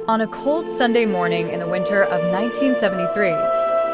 On a cold Sunday morning in the winter of 1973,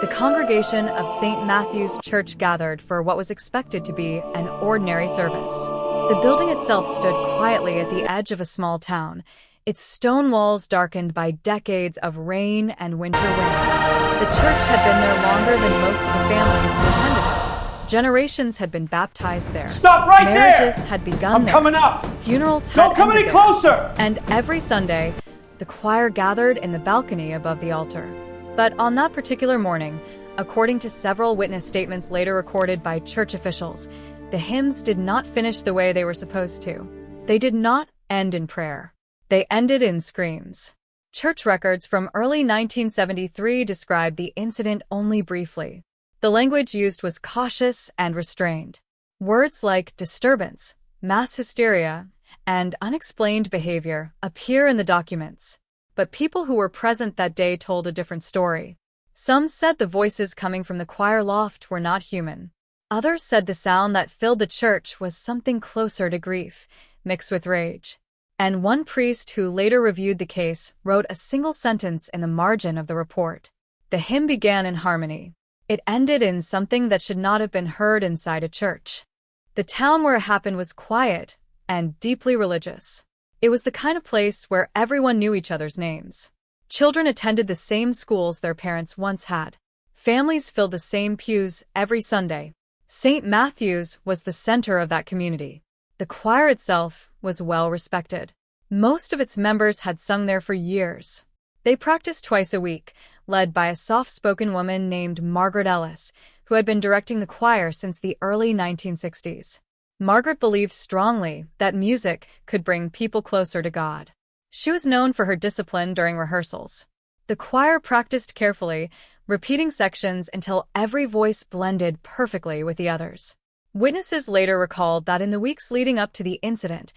the congregation of St. Matthew's Church gathered for what was expected to be an ordinary service. The building itself stood quietly at the edge of a small town, its stone walls darkened by decades of rain and winter wind. The church had been there longer than most of the families who attended it. Generations had been baptized there. Stop right there! Marriages had begun I'm there. coming up! Funerals had Don't come ended any there. closer! And every Sunday, the choir gathered in the balcony above the altar. But on that particular morning, according to several witness statements later recorded by church officials, the hymns did not finish the way they were supposed to. They did not end in prayer. They ended in screams. Church records from early 1973 described the incident only briefly. The language used was cautious and restrained. Words like disturbance, mass hysteria, and unexplained behavior appear in the documents. But people who were present that day told a different story. Some said the voices coming from the choir loft were not human. Others said the sound that filled the church was something closer to grief, mixed with rage. And one priest who later reviewed the case wrote a single sentence in the margin of the report. The hymn began in harmony. It ended in something that should not have been heard inside a church. The town where it happened was quiet and deeply religious. It was the kind of place where everyone knew each other's names. Children attended the same schools their parents once had. Families filled the same pews every Sunday. St. Matthew's was the center of that community. The choir itself was well respected. Most of its members had sung there for years. They practiced twice a week, led by a soft-spoken woman named Margaret Ellis, who had been directing the choir since the early 1960s. Margaret believed strongly that music could bring people closer to God. She was known for her discipline during rehearsals. The choir practiced carefully, repeating sections until every voice blended perfectly with the others. Witnesses later recalled that in the weeks leading up to the incident,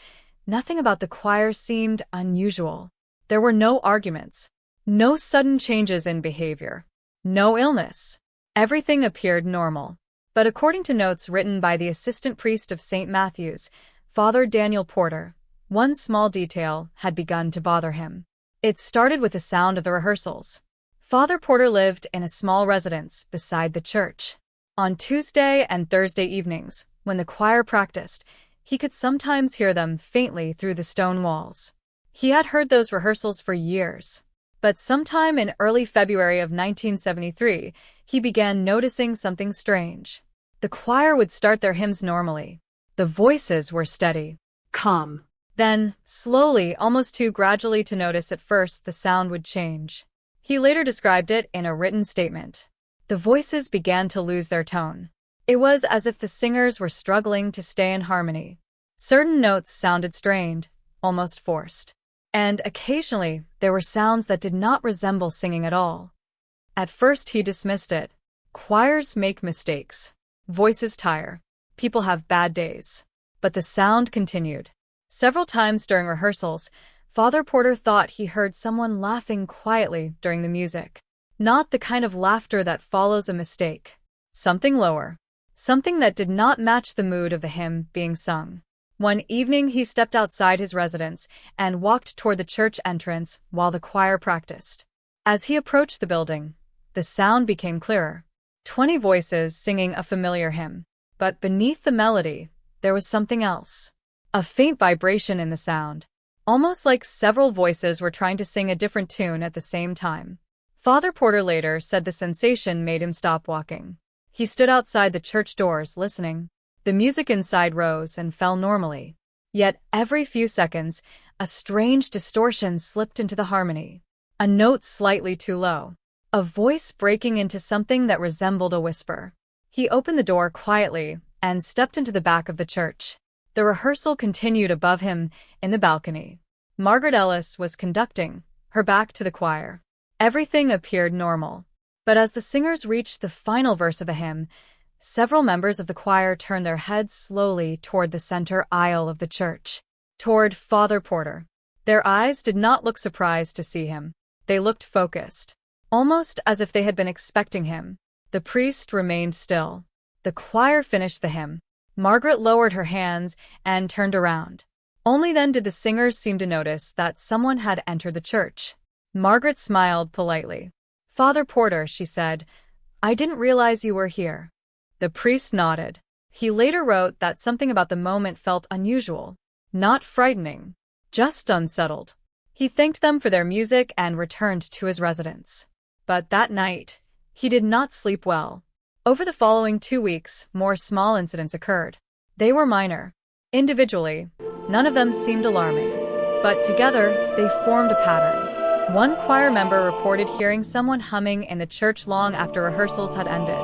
nothing about the choir seemed unusual. There were no arguments, no sudden changes in behavior, no illness. Everything appeared normal. But according to notes written by the assistant priest of St. Matthew's, Father Daniel Porter, one small detail had begun to bother him. It started with the sound of the rehearsals. Father Porter lived in a small residence beside the church. On Tuesday and Thursday evenings, when the choir practiced, he could sometimes hear them faintly through the stone walls. He had heard those rehearsals for years. But sometime in early February of 1973, he began noticing something strange. The choir would start their hymns normally. The voices were steady, Calm. then, slowly, almost too gradually to notice at first, the sound would change. He later described it in a written statement. The voices began to lose their tone. It was as if the singers were struggling to stay in harmony. Certain notes sounded strained, almost forced. And occasionally, there were sounds that did not resemble singing at all. At first he dismissed it. Choirs make mistakes. Voices tire. People have bad days. But the sound continued. Several times during rehearsals, Father Porter thought he heard someone laughing quietly during the music. Not the kind of laughter that follows a mistake. Something lower. Something that did not match the mood of the hymn being sung. One evening he stepped outside his residence and walked toward the church entrance while the choir practiced. As he approached the building, the sound became clearer. 20 voices singing a familiar hymn. But beneath the melody, there was something else. A faint vibration in the sound. Almost like several voices were trying to sing a different tune at the same time. Father Porter later said the sensation made him stop walking. He stood outside the church doors listening. The music inside rose and fell normally. Yet every few seconds, a strange distortion slipped into the harmony. A note slightly too low. A voice breaking into something that resembled a whisper. He opened the door quietly and stepped into the back of the church. The rehearsal continued above him in the balcony. Margaret Ellis was conducting, her back to the choir. Everything appeared normal. But as the singers reached the final verse of the hymn, several members of the choir turned their heads slowly toward the center aisle of the church, toward Father Porter. Their eyes did not look surprised to see him. They looked focused, almost as if they had been expecting him. The priest remained still. The choir finished the hymn. Margaret lowered her hands and turned around. Only then did the singers seem to notice that someone had entered the church. Margaret smiled politely. "Father Porter," she said, "I didn't realize you were here." The priest nodded. He later wrote that something about the moment felt unusual. Not frightening, just unsettled. He thanked them for their music and returned to his residence. But that night, he did not sleep well. Over the following 2 weeks, more small incidents occurred. They were minor. Individually, none of them seemed alarming. But together, they formed a pattern. One choir member reported hearing someone humming in the church long after rehearsals had ended.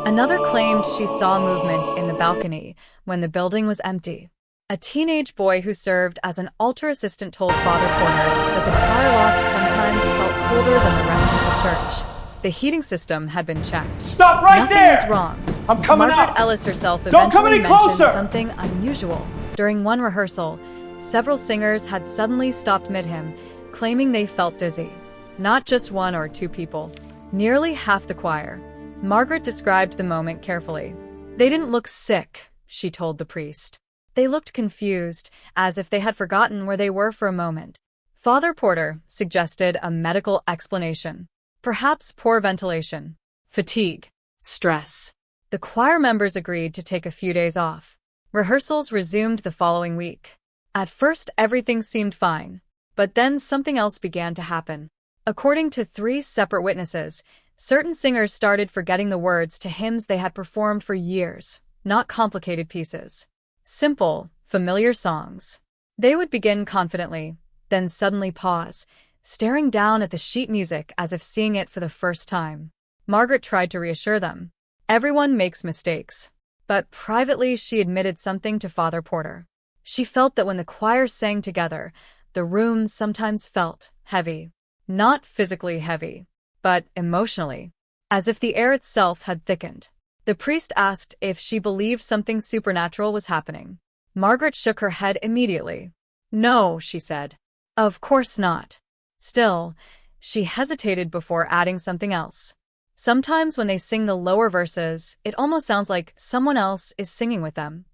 Another claimed she saw movement in the balcony when the building was empty. A teenage boy who served as an altar assistant told Father Porter that the choir loft sometimes felt colder than the rest of the church. The heating system had been checked. Stop right there! Nothing was wrong. I'm coming Margaret up! Ellis herself Don't come eventually any mentioned closer! something unusual. During one rehearsal, several singers had suddenly stopped mid-hymn, claiming they felt dizzy. Not just 1 or 2 people. Nearly half the choir. Margaret described the moment carefully. "They didn't look sick," she told the priest. "They looked confused, as if they had forgotten where they were for a moment." Father Porter suggested a medical explanation. Perhaps poor ventilation, fatigue, stress. The choir members agreed to take a few days off. Rehearsals resumed the following week. At first, everything seemed fine, but then something else began to happen. According to 3 separate witnesses, certain singers started forgetting the words to hymns they had performed for years, not complicated pieces. Simple, familiar songs. They would begin confidently, then suddenly pause, staring down at the sheet music as if seeing it for the first time. Margaret tried to reassure them. Everyone makes mistakes. But privately, she admitted something to Father Porter. She felt that when the choir sang together, the room sometimes felt heavy. Not physically heavy, but emotionally, as if the air itself had thickened. The priest asked if she believed something supernatural was happening. Margaret shook her head immediately. "No," she said. "Of course not." Still, she hesitated before adding something else. "Sometimes when they sing the lower verses, it almost sounds like someone else is singing with them."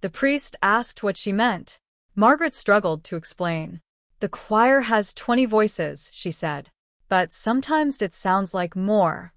The priest asked what she meant. Margaret struggled to explain. "The choir has 20 voices," she said, "but sometimes it sounds like more."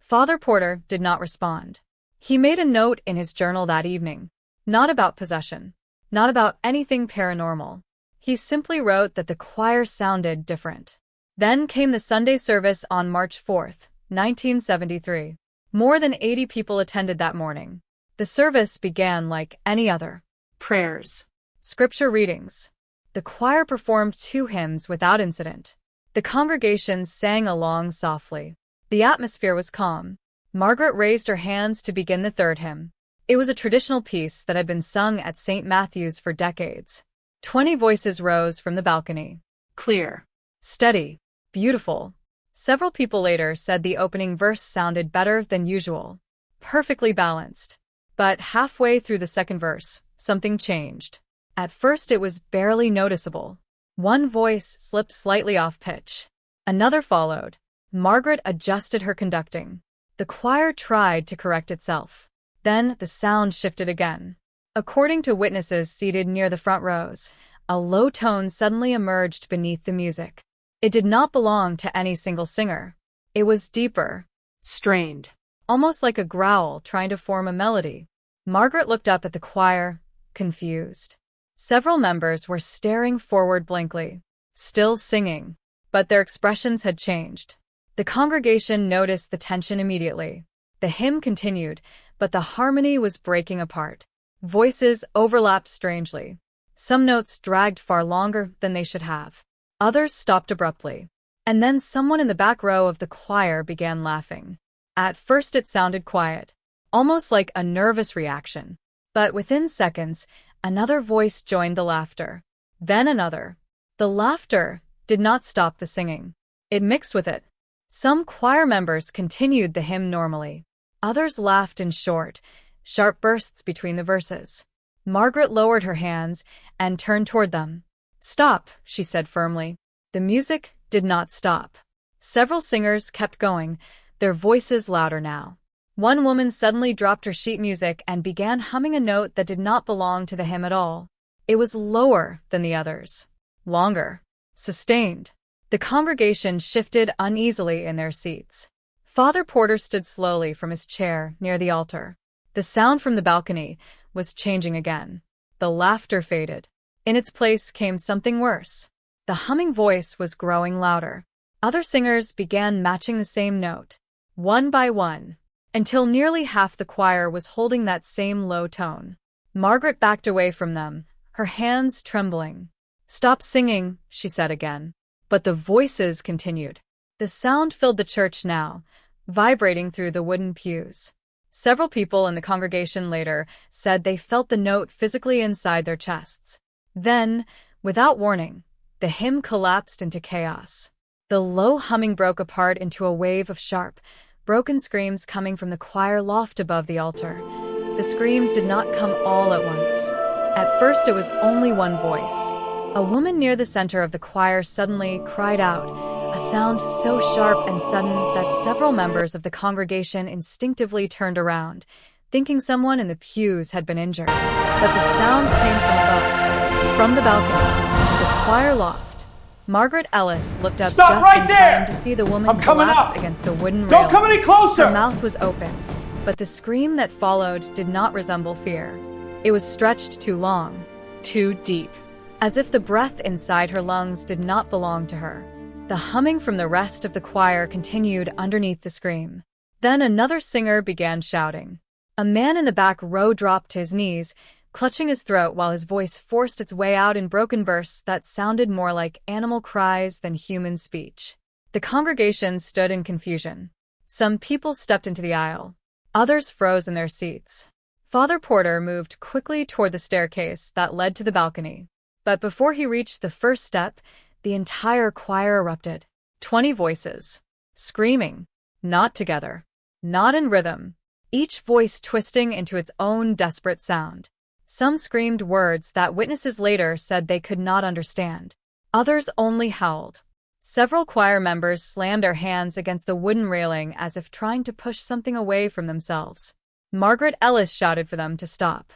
Father Porter did not respond. He made a note in his journal that evening. Not about possession. Not about anything paranormal. He simply wrote that the choir sounded different. Then came the Sunday service on March 4th, 1973. More than 80 people attended that morning. The service began like any other. Prayers. Scripture readings. The choir performed 2 hymns without incident. The congregation sang along softly. The atmosphere was calm. Margaret raised her hands to begin the 3rd hymn. It was a traditional piece that had been sung at St. Matthew's for decades. 20 voices rose from the balcony. Clear. Steady. Beautiful. Several people later said the opening verse sounded better than usual. Perfectly balanced. But halfway through the 2nd verse, something changed. At first it was barely noticeable. One voice slipped slightly off pitch. Another followed. Margaret adjusted her conducting. The choir tried to correct itself. Then the sound shifted again. According to witnesses seated near the front rows, a low tone suddenly emerged beneath the music. It did not belong to any single singer. It was deeper, strained, almost like a growl trying to form a melody. Margaret looked up at the choir, confused. Several members were staring forward blankly, still singing, but their expressions had changed. The congregation noticed the tension immediately. The hymn continued, but the harmony was breaking apart. Voices overlapped strangely. Some notes dragged far longer than they should have. Others stopped abruptly. And then someone in the back row of the choir began laughing. At first it sounded quiet, almost like a nervous reaction. But within seconds, another voice joined the laughter. Then another. The laughter did not stop the singing. It mixed with it. Some choir members continued the hymn normally. Others laughed in short, sharp bursts between the verses. Margaret lowered her hands and turned toward them. "Stop," she said firmly. The music did not stop. Several singers kept going, their voices louder now. One woman suddenly dropped her sheet music and began humming a note that did not belong to the hymn at all. It was lower than the others. Longer. Sustained. The congregation shifted uneasily in their seats. Father Porter stood slowly from his chair near the altar. The sound from the balcony was changing again. The laughter faded. In its place came something worse. The humming voice was growing louder. Other singers began matching the same note, one by one, until nearly half the choir was holding that same low tone. Margaret backed away from them, her hands trembling. "Stop singing," she said again. But the voices continued. The sound filled the church now, vibrating through the wooden pews. Several people in the congregation later said they felt the note physically inside their chests. Then, without warning, the hymn collapsed into chaos. The low humming broke apart into a wave of sharp, broken screams coming from the choir loft above the altar. The screams did not come all at once. At first it was only one voice. A woman near the center of the choir suddenly cried out, a sound so sharp and sudden that several members of the congregation instinctively turned around, thinking someone in the pews had been injured. But the sound came from above, from the balcony, the choir loft. Margaret Ellis looked up just in time to see the woman collapse against the wooden railing. Don't come any closer! Her mouth was open, but the scream that followed did not resemble fear. It was stretched too long, too deep, as if the breath inside her lungs did not belong to her. The humming from the rest of the choir continued underneath the scream. Then another singer began shouting. A man in the back row dropped to his knees, clutching his throat while his voice forced its way out in broken bursts that sounded more like animal cries than human speech. The congregation stood in confusion. Some people stepped into the aisle. Others froze in their seats. Father Porter moved quickly toward the staircase that led to the balcony. But before he reached the first step, the entire choir erupted. 20 voices. Screaming. Not together. Not in rhythm. Each voice twisting into its own desperate sound. Some screamed words that witnesses later said they could not understand. Others only howled. Several choir members slammed their hands against the wooden railing as if trying to push something away from themselves. Margaret Ellis shouted for them to stop.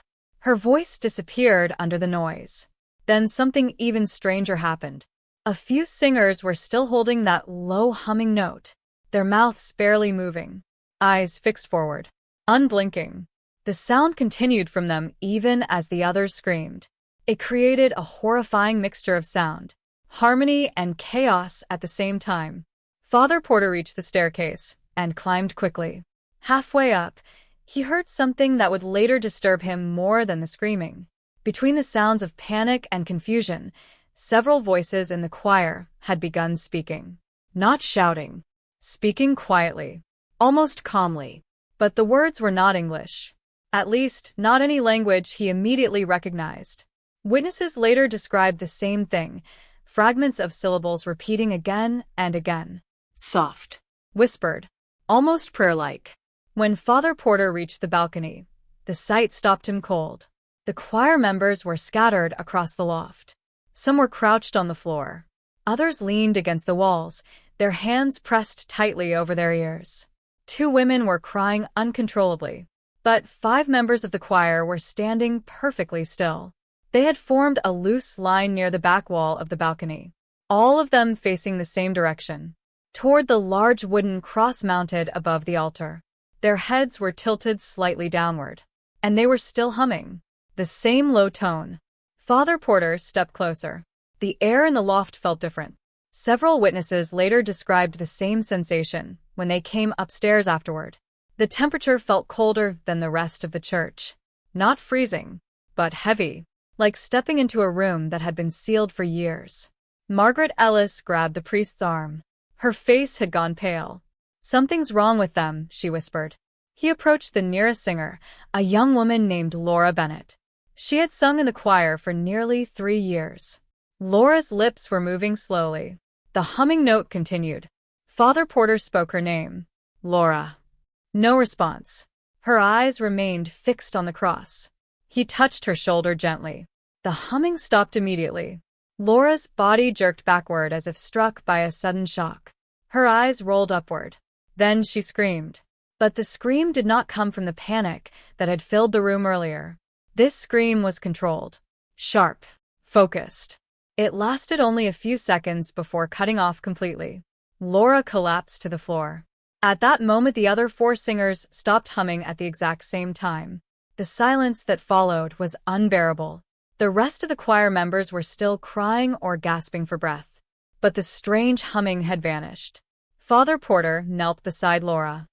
Her voice disappeared under the noise. Then something even stranger happened. A few singers were still holding that low humming note, their mouths barely moving, eyes fixed forward, unblinking. The sound continued from them even as the others screamed. It created a horrifying mixture of sound, harmony, and chaos at the same time. Father Porter reached the staircase and climbed quickly. Halfway up, he heard something that would later disturb him more than the screaming. Between the sounds of panic and confusion, several voices in the choir had begun speaking. Not shouting, speaking quietly, almost calmly. But the words were not English. At least, not any language he immediately recognized. Witnesses later described the same thing, fragments of syllables repeating again and again. Soft, whispered, almost prayer-like. When Father Porter reached the balcony, the sight stopped him cold. The choir members were scattered across the loft. Some were crouched on the floor. Others leaned against the walls, their hands pressed tightly over their ears. 2 women were crying uncontrollably, but 5 members of the choir were standing perfectly still. They had formed a loose line near the back wall of the balcony, all of them facing the same direction, toward the large wooden cross mounted above the altar. Their heads were tilted slightly downward, and they were still humming. The same low tone. Father Porter stepped closer. The air in the loft felt different. Several witnesses later described the same sensation when they came upstairs afterward. The temperature felt colder than the rest of the church. Not freezing, but heavy, like stepping into a room that had been sealed for years. Margaret Ellis grabbed the priest's arm. Her face had gone pale. "Something's wrong with them," she whispered. He approached the nearest singer, a young woman named Laura Bennett. She had sung in the choir for nearly 3 years. Laura's lips were moving slowly. The humming note continued. Father Porter spoke her name. Laura. No response. Her eyes remained fixed on the cross. He touched her shoulder gently. The humming stopped immediately. Laura's body jerked backward as if struck by a sudden shock. Her eyes rolled upward. Then she screamed. But the scream did not come from the panic that had filled the room earlier. This scream was controlled, sharp, focused. It lasted only a few seconds before cutting off completely. Laura collapsed to the floor. At that moment, the other four singers stopped humming at the exact same time. The silence that followed was unbearable. The rest of the choir members were still crying or gasping for breath. But the strange humming had vanished. Father Porter knelt beside Laura.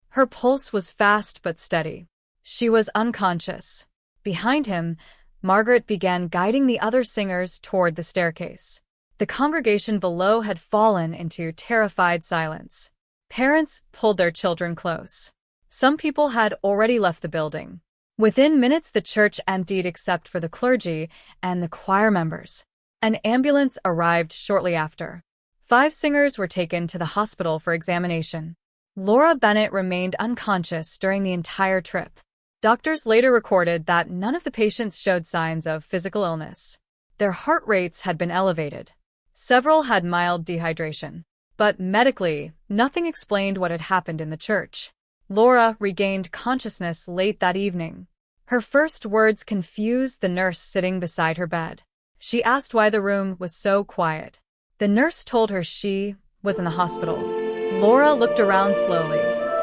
Her pulse was fast but steady. She was unconscious. Behind him, Margaret began guiding the other singers toward the staircase. The congregation below had fallen into terrified silence. Parents pulled their children close. Some people had already left the building. Within minutes, the church emptied except for the clergy and the choir members. An ambulance arrived shortly after. 5 singers were taken to the hospital for examination. Laura Bennett remained unconscious during the entire trip. Doctors later recorded that none of the patients showed signs of physical illness. Their heart rates had been elevated. Several had mild dehydration. But medically, nothing explained what had happened in the church. Laura regained consciousness late that evening. Her first words confused the nurse sitting beside her bed. She asked why the room was so quiet. The nurse told her she was in the hospital. Laura looked around slowly.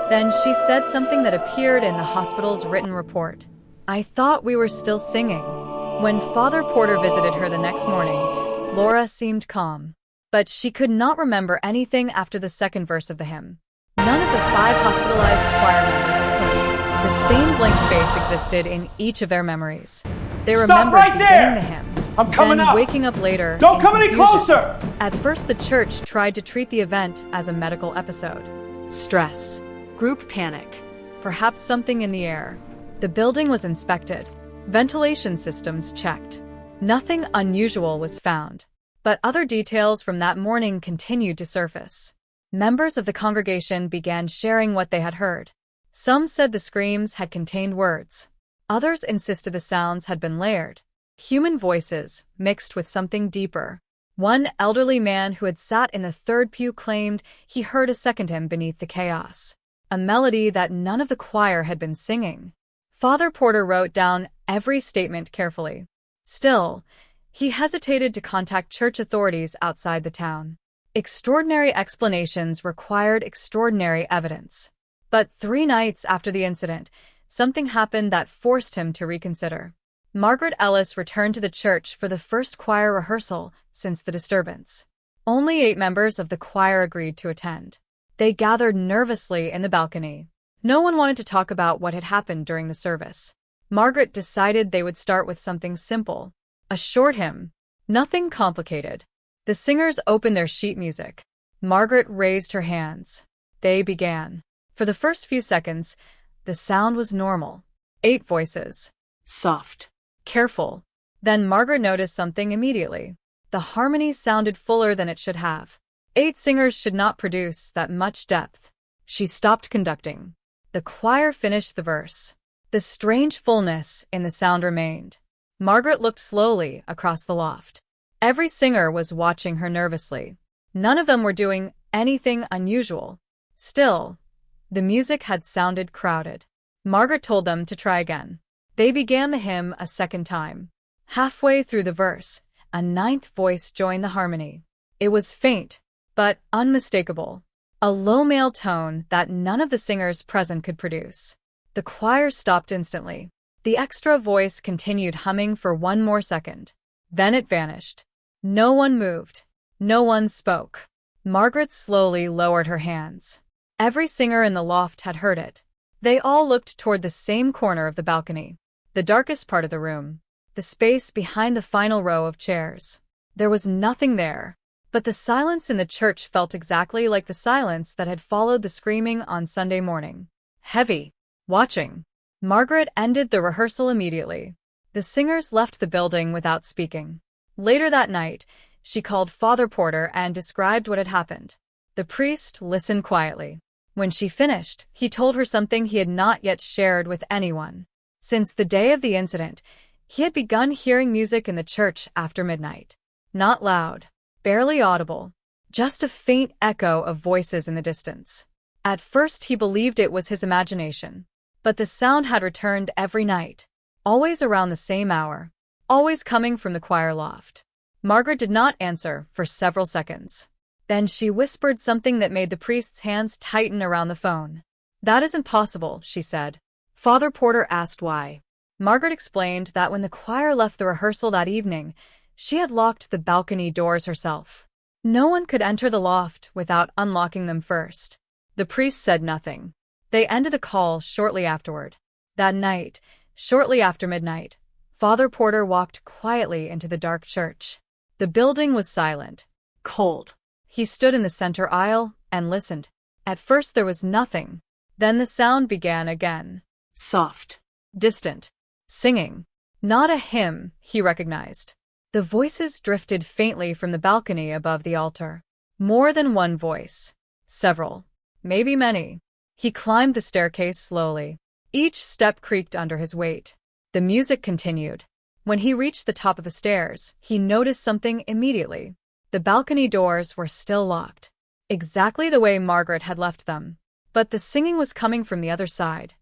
Then she said something that appeared in the hospital's written report. "I thought we were still singing." When Father Porter visited her the next morning, Laura seemed calm. But she could not remember anything after the second verse of the hymn. None of the 5 hospitalized choir members could. The same blank space existed in each of their memories. They remembered beginning the hymn, I'm coming then up. waking up later. Don't come any confusion. closer! At first, the church tried to treat the event as a medical episode. Stress. Group panic. Perhaps something in the air. The building was inspected. Ventilation systems checked. Nothing unusual was found. But other details from that morning continued to surface. Members of the congregation began sharing what they had heard. Some said the screams had contained words. Others insisted the sounds had been layered. Human voices mixed with something deeper. One elderly man who had sat in the third pew claimed he heard a second hymn beneath the chaos, a melody that none of the choir had been singing. Father Porter wrote down every statement carefully. Still, he hesitated to contact church authorities outside the town. Extraordinary explanations required extraordinary evidence. But 3 nights after the incident, something happened that forced him to reconsider. Margaret Ellis returned to the church for the first choir rehearsal since the disturbance. Only 8 members of the choir agreed to attend. They gathered nervously in the balcony. No one wanted to talk about what had happened during the service. Margaret decided they would start with something simple. A short hymn. Nothing complicated. The singers opened their sheet music. Margaret raised her hands. They began. For the first few seconds, the sound was normal. 8 voices. Soft. Careful. Then Margaret noticed something immediately. The harmony sounded fuller than it should have. 8 singers should not produce that much depth. She stopped conducting. The choir finished the verse. The strange fullness in the sound remained. Margaret looked slowly across the loft. Every singer was watching her nervously. None of them were doing anything unusual. Still, the music had sounded crowded. Margaret told them to try again. They began the hymn a second time. Halfway through the verse, a 9th voice joined the harmony. It was faint, but unmistakable. A low male tone that none of the singers present could produce. The choir stopped instantly. The extra voice continued humming for 1 more second. Then it vanished. No one moved. No one spoke. Margaret slowly lowered her hands. Every singer in the loft had heard it. They all looked toward the same corner of the balcony, the darkest part of the room, the space behind the final row of chairs. There was nothing there, but the silence in the church felt exactly like the silence that had followed the screaming on Sunday morning. Heavy. Watching. Margaret ended the rehearsal immediately. The singers left the building without speaking. Later that night, she called Father Porter and described what had happened. The priest listened quietly. When she finished, he told her something he had not yet shared with anyone. Since the day of the incident, he had begun hearing music in the church after midnight. Not loud, barely audible, just a faint echo of voices in the distance. At first he believed it was his imagination, but the sound had returned every night, always around the same hour. always coming from the choir loft. Margaret did not answer for several seconds. Then she whispered something that made the priest's hands tighten around the phone. "That is impossible," she said. Father Porter asked why. Margaret explained that when the choir left the rehearsal that evening, she had locked the balcony doors herself. No one could enter the loft without unlocking them first. The priest said nothing. They ended the call shortly afterward. That night, shortly after midnight, Father Porter walked quietly into the dark church. The building was silent, cold. He stood in the center aisle and listened. At first there was nothing. Then the sound began again. Soft, distant, singing. Not a hymn, he recognized. The voices drifted faintly from the balcony above the altar. More than one voice. Several. Maybe many. He climbed the staircase slowly. Each step creaked under his weight. The music continued. When he reached the top of the stairs, he noticed something immediately. The balcony doors were still locked, exactly the way Margaret had left them. But the singing was coming from the other side.